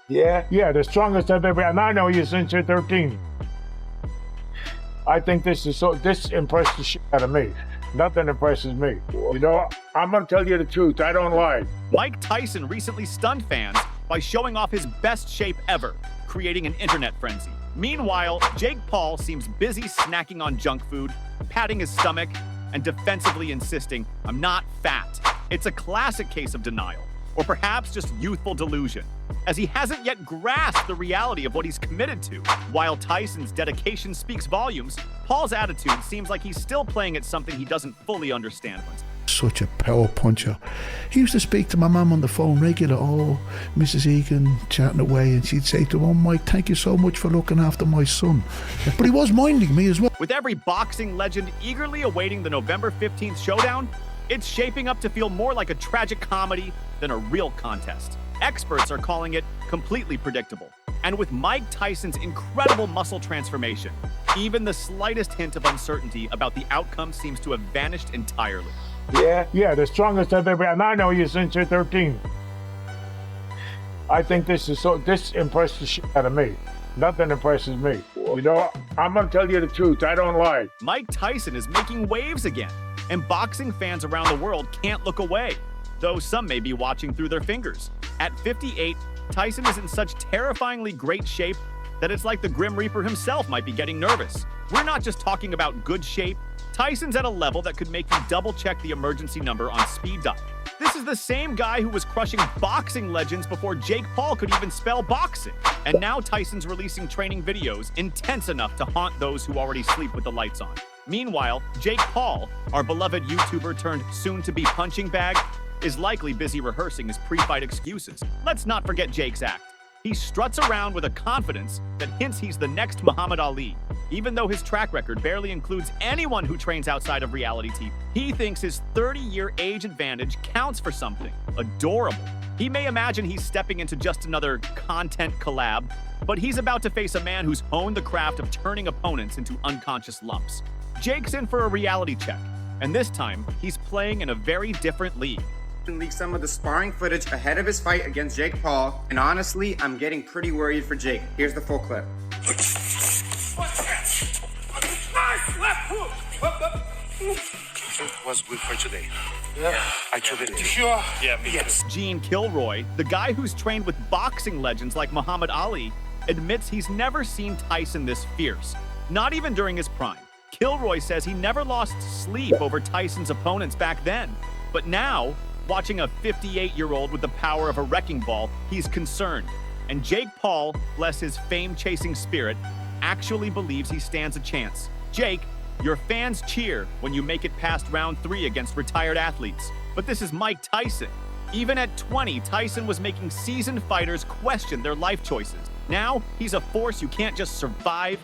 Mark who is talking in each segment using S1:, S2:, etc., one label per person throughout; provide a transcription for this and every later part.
S1: Yeah, the strongest I've ever, and I know you since you're 13. I think this impressed the shit out of me. Nothing impresses me. You know, I'm gonna tell you the truth. I don't lie.
S2: Mike Tyson recently stunned fans by showing off his best shape ever, creating an internet frenzy. Meanwhile, Jake Paul seems busy snacking on junk food, patting his stomach, and defensively insisting, "I'm not fat." It's a classic case of denial, or perhaps just youthful delusion, as he hasn't yet grasped the reality of what he's committed to. While Tyson's dedication speaks volumes, Paul's attitude seems like he's still playing at something he doesn't fully understand.
S3: Such a power puncher. He used to speak to my mum on the phone regular, "Oh, Mrs. Egan," chatting away, and she'd say to him, "Oh, Mike, thank you so much for looking after my son." But he was minding me as well.
S2: With every boxing legend eagerly awaiting the November 15th showdown, it's shaping up to feel more like a tragic comedy than a real contest. Experts are calling it completely predictable. And with Mike Tyson's incredible muscle transformation, even the slightest hint of uncertainty about the outcome seems to have vanished entirely.
S1: Yeah, the strongest I've ever, and I know you since you're 13. I think this impressed the shit out of me. Nothing impresses me. You know, I'm gonna tell you the truth. I don't lie.
S2: Mike Tyson is making waves again, and boxing fans around the world can't look away, though some may be watching through their fingers. At 58, Tyson is in such terrifyingly great shape that it's like the Grim Reaper himself might be getting nervous. We're not just talking about good shape. Tyson's at a level that could make you double-check the emergency number on speed dial. This is the same guy who was crushing boxing legends before Jake Paul could even spell boxing. And now Tyson's releasing training videos intense enough to haunt those who already sleep with the lights on. Meanwhile, Jake Paul, our beloved YouTuber turned soon-to-be punching bag, is likely busy rehearsing his pre-fight excuses. Let's not forget Jake's act. He struts around with a confidence that hints he's the next Muhammad Ali. Even though his track record barely includes anyone who trains outside of reality TV, he thinks his 30-year age advantage counts for something. Adorable. He may imagine he's stepping into just another content collab, but he's about to face a man who's honed the craft of turning opponents into unconscious lumps. Jake's in for a reality check, and this time, he's playing in a very different league.
S4: Leaked some of the sparring footage ahead of his fight against Jake Paul, and honestly, I'm getting pretty worried for Jake. Here's the full clip.
S5: It was good for today. Yeah, I told it.
S6: Sure.
S5: Yeah, me
S6: Yes.
S2: Gene Kilroy, the guy who's trained with boxing legends like Muhammad Ali, admits he's never seen Tyson this fierce, not even during his prime. Kilroy says he never lost sleep over Tyson's opponents back then, but now, watching a 58-year-old with the power of a wrecking ball, he's concerned. And Jake Paul, bless his fame-chasing spirit, actually believes he stands a chance. Jake, your fans cheer when you make it past round 3 against retired athletes. But this is Mike Tyson. Even at 20, Tyson was making seasoned fighters question their life choices. Now, he's a force you can't just survive.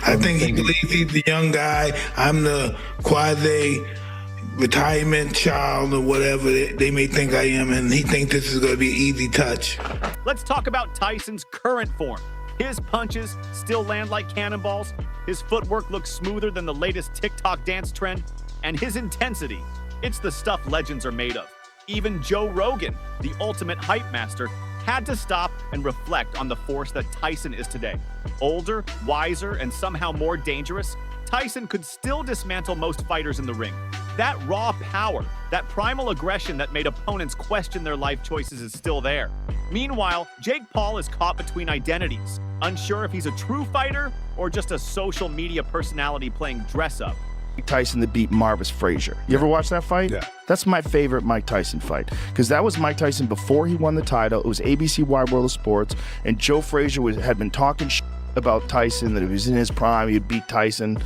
S7: I think he believes he's the young guy. I'm the quasi-retirement child or whatever they may think I am, and he thinks this is going to be an easy touch.
S2: Let's talk about Tyson's current form. His punches still land like cannonballs, his footwork looks smoother than the latest TikTok dance trend, and his intensity, it's the stuff legends are made of. Even Joe Rogan, the ultimate hype master, had to stop and reflect on the force that Tyson is today. Older, wiser, and somehow more dangerous, Tyson could still dismantle most fighters in the ring. That raw power, that primal aggression that made opponents question their life choices is still there. Meanwhile, Jake Paul is caught between identities, unsure if he's a true fighter or just a social media personality playing dress-up.
S8: Tyson that beat Marvis Frazier. You ever watch that fight?
S3: Yeah.
S8: That's my favorite Mike Tyson fight, because that was Mike Tyson before he won the title. It was ABC Wide World of Sports, and Joe Frazier had been talking about Tyson, that he was in his prime, he'd beat Tyson,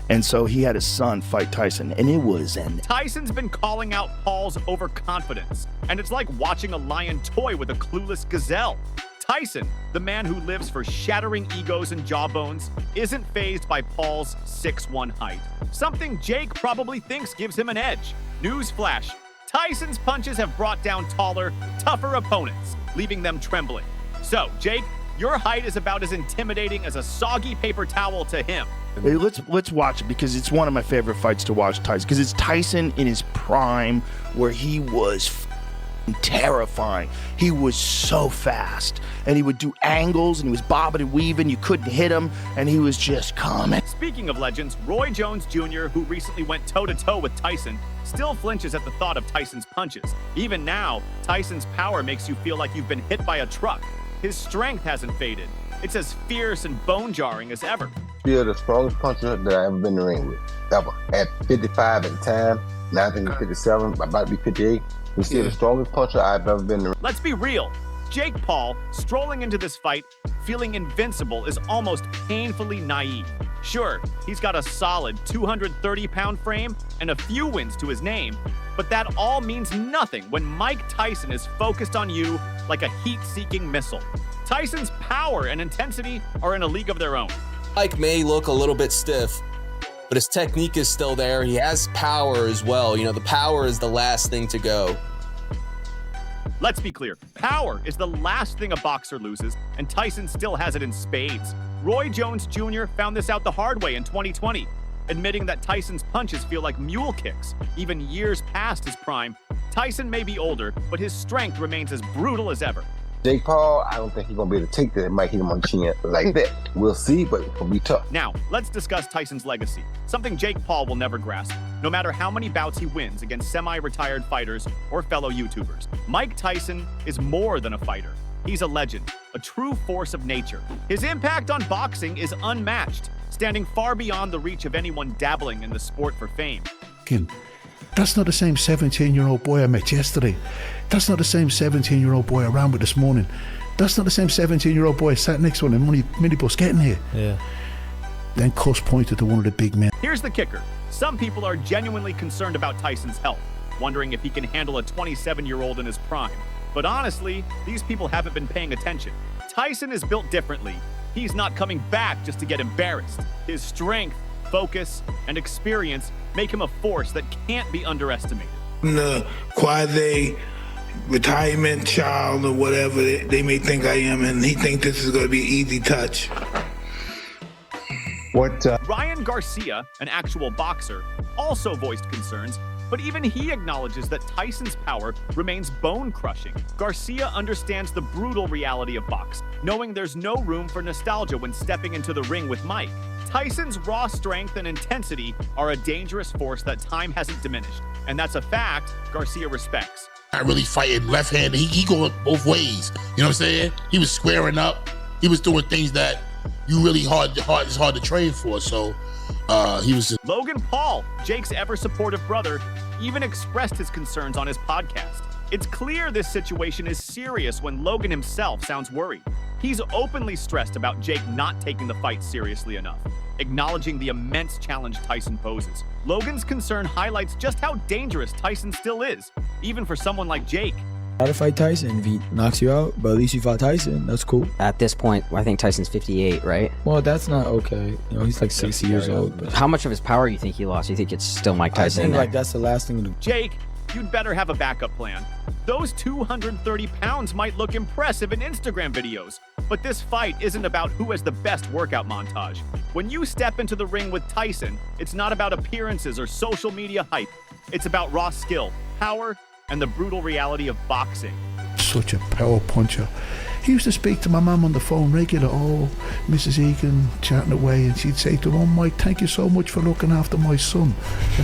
S8: and so he had his son fight Tyson, and it was
S2: Tyson's been calling out Paul's overconfidence, and it's like watching a lion toy with a clueless gazelle. Tyson, the man who lives for shattering egos and jawbones, isn't fazed by Paul's 6'1" height. Something Jake probably thinks gives him an edge. Newsflash, Tyson's punches have brought down taller, tougher opponents, leaving them trembling. So, Jake, your height is about as intimidating as a soggy paper towel to him.
S8: Hey, let's watch it, because it's one of my favorite fights to watch Tyson, because it's Tyson in his prime, where he was terrifying. He was so fast, and he would do angles, and he was bobbing and weaving. You couldn't hit him, and he was just coming.
S2: Speaking of legends, Roy Jones Jr., who recently went toe-to-toe with Tyson, still flinches at the thought of Tyson's punches. Even now, Tyson's power makes you feel like you've been hit by a truck. His strength hasn't faded. It's as fierce and bone-jarring as ever.
S6: Still the strongest puncher that I ever been in the ring with, ever. At 55 at the time, now I think he's 57, about to be 58. He's still the strongest puncher I've ever been in the ring.
S2: Let's be real. Jake Paul, strolling into this fight, feeling invincible, is almost painfully naive. Sure, he's got a solid 230-pound frame and a few wins to his name, but that all means nothing when Mike Tyson is focused on you like a heat-seeking missile. Tyson's power and intensity are in a league of their own.
S9: Mike may look a little bit stiff, but his technique is still there. He has power as well. You know, the power is the last thing to go.
S2: Let's be clear, power is the last thing a boxer loses, and Tyson still has it in spades. Roy Jones Jr. found this out the hard way in 2020, admitting that Tyson's punches feel like mule kicks, even years past his prime. Tyson may be older, but his strength remains as brutal as ever.
S6: Jake Paul, I don't think he's gonna be able to take that. It might hit him on the chin like that. We'll see, but it'll be tough.
S2: Now, let's discuss Tyson's legacy, something Jake Paul will never grasp, no matter how many bouts he wins against semi-retired fighters or fellow YouTubers. Mike Tyson is more than a fighter. He's a legend, a true force of nature. His impact on boxing is unmatched, standing far beyond the reach of anyone dabbling in the sport for fame.
S3: That's not the same 17-year-old boy I met yesterday. That's not the same 17-year-old boy I ran with this morning. That's not the same 17-year-old boy I sat next to on the minibus getting here.
S10: Yeah.
S3: Then Cuss pointed to one of the big men.
S2: Here's the kicker. Some people are genuinely concerned about Tyson's health, wondering if he can handle a 27-year-old in his prime. But honestly, these people haven't been paying attention. Tyson is built differently. He's not coming back just to get embarrassed. His strength, focus, and experience make him a force that can't be underestimated.
S7: I'm the quasi-retirement child or whatever they may think I am, and he think this is going to be easy touch.
S2: Ryan Garcia, an actual boxer, also voiced concerns, but even he acknowledges that Tyson's power remains bone-crushing. Garcia understands the brutal reality of boxing, knowing there's no room for nostalgia when stepping into the ring with Mike. Tyson's raw strength and intensity are a dangerous force that time hasn't diminished, and that's a fact Garcia respects.
S5: Not really fighting left-handed. He going both ways. You know what I'm saying? He was squaring up. He was doing things that you really it's hard to train for. So he was just...
S2: Logan Paul, Jake's ever-supportive brother, even expressed his concerns on his podcast. It's clear this situation is serious when Logan himself sounds worried. He's openly stressed about Jake not taking the fight seriously enough, acknowledging the immense challenge Tyson poses. Logan's concern highlights just how dangerous Tyson still is, even for someone like Jake.
S10: How to fight Tyson if he knocks you out, but at least you fought Tyson. That's cool.
S11: At this point, I think Tyson's 58, right?
S10: Well, that's not okay. You know, he's like 60 years old. But
S11: how much of his power you think he lost? You think it's still Mike Tyson?
S10: I think like that's the last thing to do.
S2: Jake, you'd better have a backup plan. Those 230 pounds might look impressive in Instagram videos, but this fight isn't about who has the best workout montage. When you step into the ring with Tyson, it's not about appearances or social media hype. It's about raw skill, power, and the brutal reality of boxing.
S3: Such a power puncher. He used to speak to my mum on the phone regular. Oh, Mrs. Egan, chatting away, and she'd say to him, "Oh, Mike, thank you so much for looking after my son."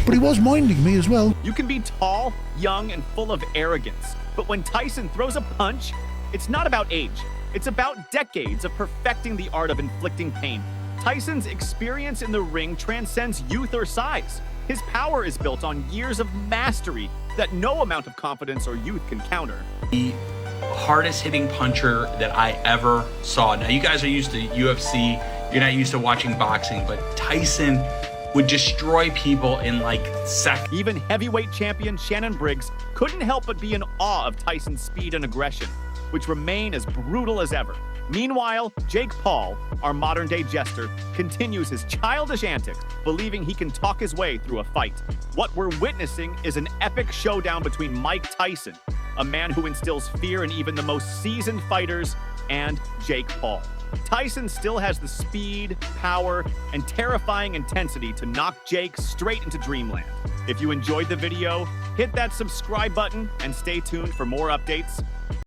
S3: But he was minding me as well.
S2: You can be tall, young, and full of arrogance, but when Tyson throws a punch, it's not about age. It's about decades of perfecting the art of inflicting pain. Tyson's experience in the ring transcends youth or size. His power is built on years of mastery that no amount of confidence or youth can counter.
S12: The hardest hitting puncher that I ever saw. Now, you guys are used to UFC, you're not used to watching boxing, but Tyson would destroy people in like seconds.
S2: Even heavyweight champion Shannon Briggs couldn't help but be in awe of Tyson's speed and aggression, which remain as brutal as ever. Meanwhile, Jake Paul, our modern-day jester, continues his childish antics, believing he can talk his way through a fight. What we're witnessing is an epic showdown between Mike Tyson, a man who instills fear in even the most seasoned fighters, and Jake Paul. Tyson still has the speed, power, and terrifying intensity to knock Jake straight into dreamland. If you enjoyed the video, Hit that subscribe button and stay tuned for more updates